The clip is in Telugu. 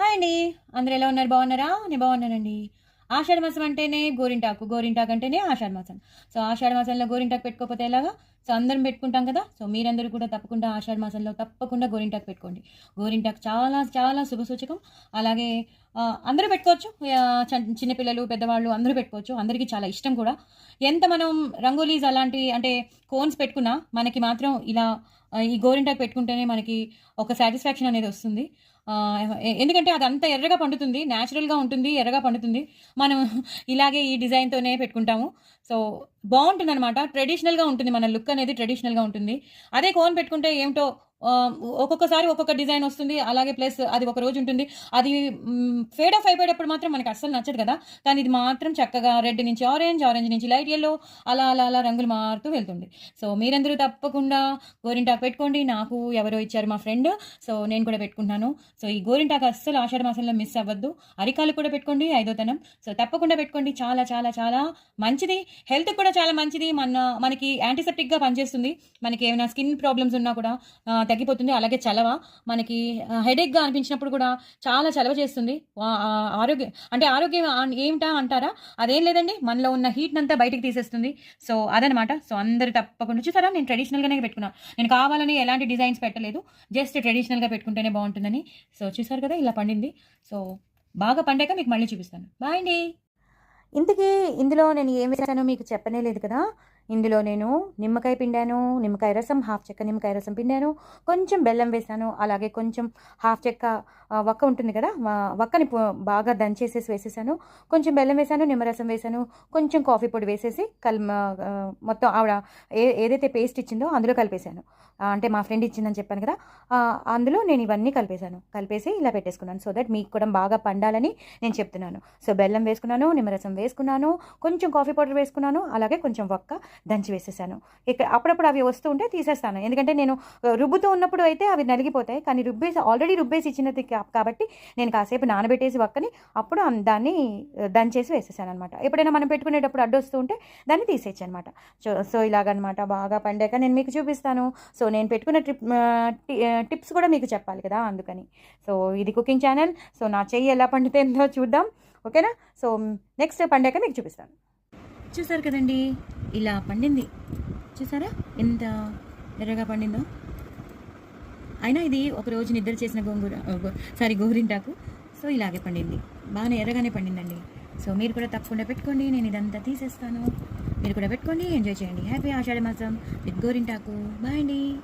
హాయ్ అండి. అందరూ ఎలా ఉన్నారు? బాగున్నారా? నేను బాగున్నానండి. ఆషాఢ మాసం అంటేనే గోరింటాకు, గోరింటాకు అంటేనే ఆషాఢ మాసం. సో, ఆషాఢ మాసంలో గోరింటాకు పెట్టుకోకపోతే ఎలాగా? సో, అందరం పెట్టుకుంటాం కదా! సో, మీరందరూ కూడా తప్పకుండా ఆషాఢ మాసంలో తప్పకుండా గోరింటాకు పెట్టుకోండి. గోరింటాకు చాలా చాలా శుభసూచకం. అలాగే అందరూ పెట్టుకోవచ్చు. చిన్న పిల్లలు, పెద్దవాళ్ళు అందరూ పెట్టుకోవచ్చు. అందరికీ చాలా ఇష్టం కూడా. ఎంత మనం రంగోలీస్ అలాంటి అంటే కోన్స్ పెట్టుకున్నా మనకి మాత్రం ఇలా ఈ గోరింటాకు పెట్టుకుంటేనే మనకి ఒక సాటిస్ఫాక్షన్ అనేది వస్తుంది. ఎందుకంటే అదంతా ఎర్రగా పండుతుంది. నేచురల్‌గా ఉంటుంది. ఎర్రగా పండుతుంది. మనం ఇలాగే ఈ డిజైన్‌తోనే పెట్టుకుంటాము. సో, బావుంటుందనమాట. ట్రెడిషనల్‌గా ఉంటుంది. మన లుక్ అనేది ట్రెడిషనల్‌గా ఉంటుంది. అదే కోన్ పెట్టుకుంటే ఏమిటో ఒక్కొక్కసారి ఒక్కొక్క డిజైన్ వస్తుంది. అలాగే ప్లస్ అది ఒక రోజు ఉంటుంది. అది ఫేడ్ ఆఫ్ అయిపోయేటప్పుడు మాత్రం మనకు అస్సలు నచ్చదు కదా! కానీ ఇది మాత్రం చక్కగా రెడ్ నుంచి ఆరెంజ్, ఆరెంజ్ నుంచి లైట్ యెల్లో అలా అలా అలా రంగులు మారుతూ వెళ్తుంది. సో, మీరందరూ తప్పకుండా గోరింటాకు పెట్టుకోండి. నాకు ఎవరో ఇచ్చారు మా ఫ్రెండ్. సో, నేను కూడా పెట్టుకుంటున్నాను. సో, ఈ గోరింటాకు అస్సలు ఆషాఢ మాసంలో మిస్ అవ్వద్దు. అరికాళ్ళకు కూడా పెట్టుకోండి ఐదోతనం. సో, తప్పకుండా పెట్టుకోండి. చాలా చాలా చాలా మంచిది. హెల్త్‌కి కూడా చాలా మంచిది. మనకి యాంటీసెప్టిక్‌గా పనిచేస్తుంది. మనకి ఏమైనా స్కిన్ ప్రాబ్లమ్స్ ఉన్నా కూడా తగ్గిపోతుంది. అలాగే చలవ మనకి హెడేక్‌గా అనిపించినప్పుడు కూడా చాలా చలవ చేస్తుంది. ఆరోగ్యం ఏమిటా అంటారా? అదేం లేదండి. మనలో ఉన్న హీట్‌నంతా బయటికి తీసేస్తుంది. సో, అదనమాట. సో, అందరూ తప్పకుండా చూసారా నేను ట్రెడిషనల్‌గానే పెట్టుకున్నా. నేను కావాలని ఎలాంటి డిజైన్స్ పెట్టలేదు. జస్ట్ ట్రెడిషనల్‌గా పెట్టుకుంటేనే బావుంటుందని. సో, చూసారు కదా ఇలా పండింది. సో, బాగా పండాక మీకు మళ్ళీ చూపిస్తాను. బాయ్ అండి. ఇంతకీ ఇందులో నేను ఏం వేసానో మీకు చెప్పనే లేదు కదా! ఇందులో నేను నిమ్మకాయ పిండాను, నిమ్మకాయ రసం, హాఫ్ చెక్క నిమ్మకాయ రసం పిండాను, కొంచెం బెల్లం వేశాను, అలాగే కొంచెం హాఫ్ చెక్క వక్క ఉంటుంది కదా! వక్కని బాగా దంచేసేసి వేసేసాను. కొంచెం బెల్లం వేశాను, నిమ్మరసం వేశాను, కొంచెం కాఫీ పొడి వేసేసి మొత్తం ఆవిడ ఏదైతే పేస్ట్ ఇచ్చిందో అందులో కలిపేశాను. అంటే మా ఫ్రెండ్ ఇచ్చిందని చెప్పాను కదా! అందులో నేను ఇవన్నీ కలిపేశాను. కలిపేసి ఇలా పెట్టేసుకున్నాను. సో దట్ మీకు కూడా బాగా పండాలని నేను చెప్తున్నాను. సో, బెల్లం వేసుకున్నాను, నిమ్మరసం వేసుకున్నాను, కొంచెం కాఫీ పౌడర్ వేసుకున్నాను, అలాగే కొంచెం వక్క దంచి వేసేసాను. అప్పుడప్పుడు అవి వస్తూ ఉంటే తీసేస్తాను. ఎందుకంటే నేను రుబ్బుతూ ఉన్నప్పుడు అయితే అవి నలిగిపోతాయి. కానీ ఆల్రెడీ రుబ్బేసి ఇచ్చినది కాబట్టి నేను కాసేపు నానబెట్టేసి వక్కని అప్పుడు దాన్ని దంచేసి వేసేసాననమాట. ఎప్పుడైనా మనం పెట్టుకునేటప్పుడు అడ్డొస్తూ ఉంటే దాన్ని తీసేయచ్చనమాట. సో ఇలాగనమాట బాగా పండాక నేను మీకు చూపిస్తాను. సో నేను పెట్టుకున్న టిప్స్ కూడా మీకు చెప్పాలి కదా! అందుకని. సో ఇది కుకింగ్ ఛానల్. సో నా చెయ్యి ఎలా పండుతుందో చూద్దాం. ఓకేనా? సో నెక్స్ట్ పండాక మీకు చూపిస్తాను. చూసారు కదండి ఇలా పండింది. చూసారా ఎంత ఎర్రగా పండిందో. అయినా ఇది ఒకరోజు నిద్ర చేసిన గోరింటాకు. సో ఇలాగే పండింది. బాగానే ఎర్రగానే పండిందండి. సో మీరు కూడా తప్పకుండా పెట్టుకోండి. నేను ఇదంతా తీసేస్తాను. మీరు కూడా పెట్టుకోండి, ఎంజాయ్ చేయండి. హ్యాపీ ఆషాఢ మాసం విత్ గోరింటాకు. బాయ్ అండి.